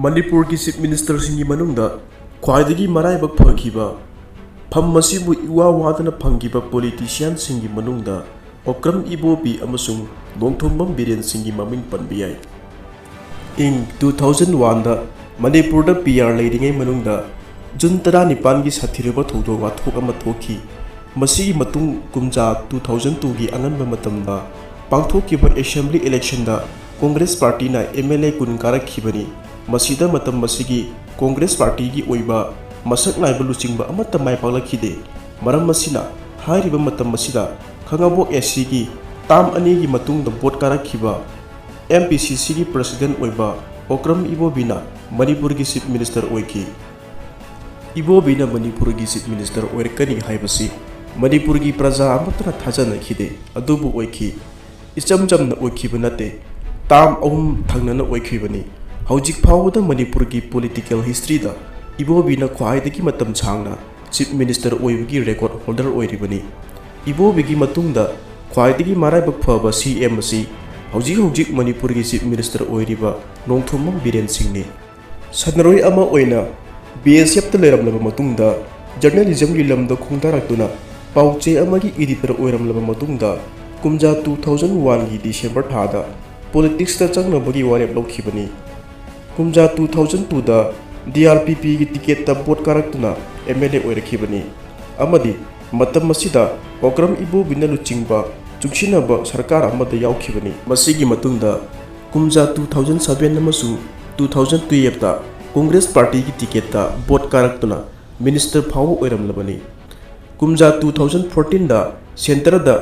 Manipur ki Chief Minister singi manungda khwaidagi maraibak phagiba pham masibu iwa wadana phangiba politician singi manungda Okram Ibobi amasung Nongthombam Biren singi maming panbiyai. Ing 2001 da Manipur da PR leiringai manungda Jun 19 gi sathiriba thodo wathok ama thoki masigi matung kumja 2002 gi anganba matamda pangthokiba assembly election da Congress party na MLA kun karakhibani masida matam masigi Congress party gi oiba masak naiba luchingba amata mai palakhide maram masina hairiba matam masida khangabo SC gi tam ani gi matung da vote karakhiba MPCC gi president oiba Okram Ibobina Manipur gi chief minister oiki Ibobina Manipur gi chief minister oirkani haibasi Manipur gi praja amatna thajana khide adubu oiki icham jamna oikiba nate tam thangnana oikhibani Haujik Pawda Manipur ki political history da Ibobina khwaidagi matam changna chief minister oibagi record holder oiribani Ibobigi matungda khwaidagi maraibak phaba CM asi haujik Manipur ki chief minister oiriba Nongthombam Biren Singh sanaroi ama oina BSF ta leramlaba matungda journalism gi lamda khungdarakduna pauche amagi editor oiramlaba matungda kumja 2001 gi December thada politics ta changnabagi warep lokhibani kumja 2002 da DRPP gi ticket ta vote karaktuna MLA oirakibani amadi matam masida Okram Ibobina luchingba chungsinaba sarkar amada yaukibani masigi matungda kumja 2007 amasu 2012 da Congress party gi ticket ta vote karaktuna minister phaw oiramlabani kumja 2014 da center da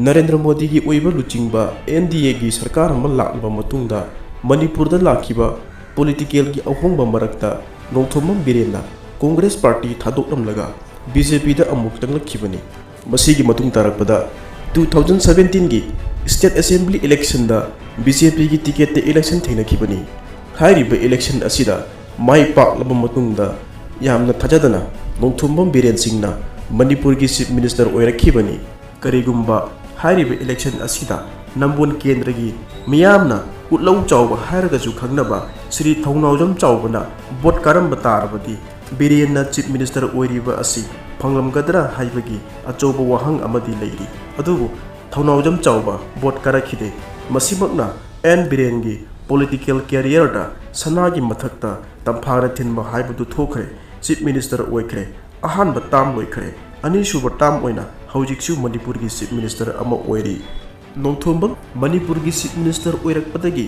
Narendra Modi gi oiba luchingba NDA gi sarkar ama laklaba matungda Manipur da lakhiba political ki ahongba marakta Nongthombam Birenna Congress party thadoklamlaga BJP da amuk tanglakibani masigi matung tarakpada 2017 gi state assembly election da BJP gi ticket te election thainakibani hairiba election asida mai paklaba matungda yamna thajadana Nongthombam Biren Singhna Manipur gi chief minister oirakibani karigumba hairiba election asida Nambon Kendra gi Miyamna utlau chawba hairagaju khangnaba Sri Thaunaujam chawbana vote karamba tarabadi Birenna chief minister oiriba asi phanglamgadra haibagi achoba wahang amadi leiri adubu Thaunaujam chawba vote karakhide masimakna N Birengi political career da sanagi mathakta tamphara thinba haibadu thokre chief minister oikre ahanba tam loikre anishuba tam oina haujiksu Manipur gi chief minister ama oiri Nongthombam Manipur gi chief minister oirakpadagi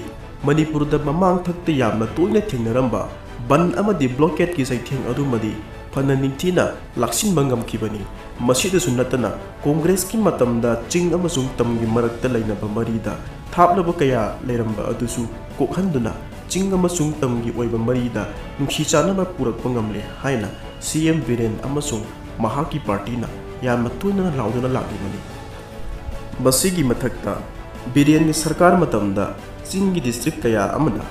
Manipur da mamang thakta yamna toina thingnaramba ban amadi blockade ki saitheng adumadi phana ningthina laksin bangam kibani masida sunnatana Congress ki matamda ching amasung tamgi marakta lainaba marida thaplaba kaya leiramba adusu kokhanduna ching amasung tamgi oiba marida nungsi chanaba purakpa ngamle haina CM Biren amasung mahaki party na yamna toina lauduna lakibani Basigi mathakta Biren ni sarkar matamda Singi district kaya amada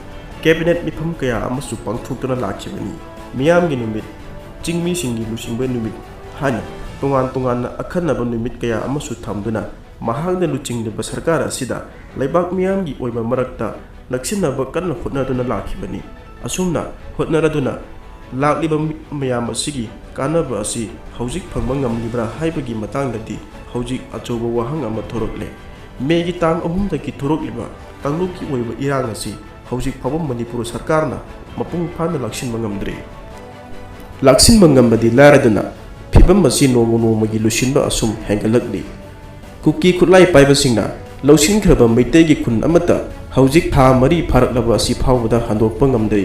cabinet mifam kaya amasu pangthokna lakhibani miyam gi numit chingmi singi lusingba numit hana tungan akhanaba numit kaya amasu thamduna mahagna luchingba sarkar asida laibak miyam gi oiba marakta naksinaba kanna hotnaduna lakhibani asumna hotnaraduna lakliba miyam asigi kanaba asi haujik phangba ngamlibra haibagi matangdadi haujik achoba wahang ama thorokle megi tang ahum daki thorokliba tanglup ki oiba irang asi haujik phawam Manipur sarkarna mapung phana laksin mangamdre laksin mangambadi laraduna phibam masi nomo magi lusinba asum hengalakli kuki khutlai paiba singna lausin khraba meitei gi khun amata haujik tha mari pharaklaba asi phawda handokpa ngamdre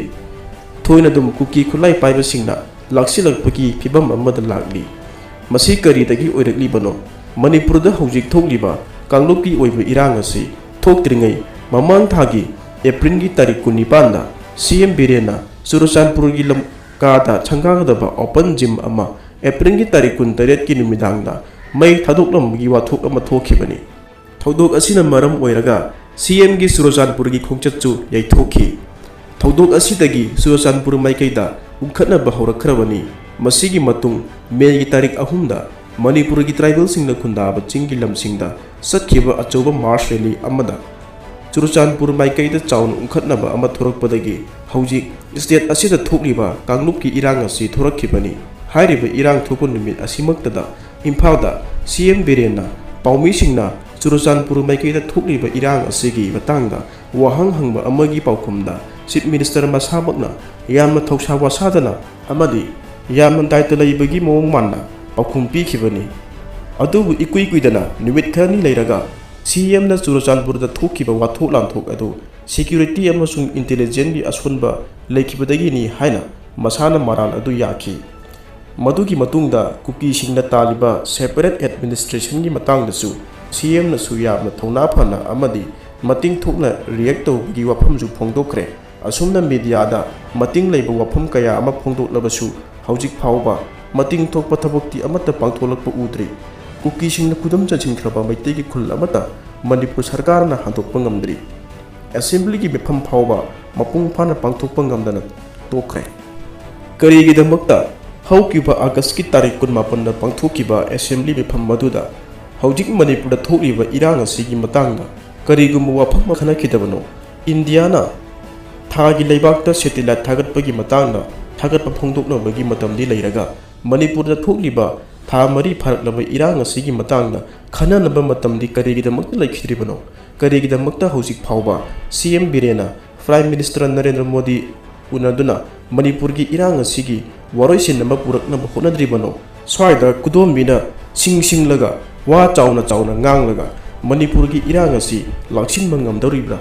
thoina dum kuki khutlai paiba singna laksilakpagi phibam amada lakli masi kari dagi oirakli bano Manipur da haujik thokliba kanglup ki oiba irang asi thoktrigai mamang thagi April gi tarik 19 da CM Birenna Surachanpur gi lamkada changagdaba open gym ama April gi tarik 19 ki numidang da mai thadoklam gi wathok ama thokhibani thodok asina maram oiraga CM gi Surachanpur gi khongchatchu yaithokhi thodok asidagi Surachanpur maikaida ungkhatna bahaurakhrabani masigi matung May gi tarik 3 da Manipur gi tribal singna khundaba chinggi lamsingda sakhiba achoba march rally amada Churachandpur maikaida chaun unkhatnaba ama thorakpadagi hojik state asida thokliba kanglupki irang asi thorakhibani hairiba irang thokun numit asimaktada Imphal CM Birena Paumisingna Churachandpur maikaida thokliba irang asigi matangda wahang hangba amagi paukumda Chief Minister masamakna yamna thoksa wasadana amadi yamna daita laibagi mawong manna paukum pikhibani adubu ikuidana numit khani leiraga CM na Churachandpur da thokiba wathok lanthok adu security amasung intelligence bi asunba lekhibadagi ni haina masana maral adu yaki madugi matungda kuki singna taliba separate administration gi matang dasu CM na su yamna thona phana amadi mating thokna react tawgi wafam ju phongdokre asumna media da mating leiba wafam kaya ama phongdoklabasu hojik phauba mating thokpa thabakti amata pangtholakpa udri kuki singna kudam chachinkraba maitegi khul amata Manipur Sarkar na handokpa ngamdri assembly gi mefam phauba mapung phana pangthokpa ngamdana tokre karigidamakta haukiba August ki tarik 18 na pangthokiba assembly mefam maduda hojik Manipur da thokliba irang asigi matangda karigum wafam makhana khidabano Indiana thagi leibakta satellite thagatpagi matangda thagatpa phongdoknabagi matamdi leiraga Manipur da thokliba tha mari pharaklaba irang asigi matangda khananaba matamdi karigidamakta laikhidribano karigidamakta hojik phauba CM Birena Prime Minister Narendra Modi unaduna Manipur gi irang asigi waroisin nama puraknaba honadribano swaida kudombina singlaga wa chauna nganglaga Manipur gi irang asi laksin mangamdoribra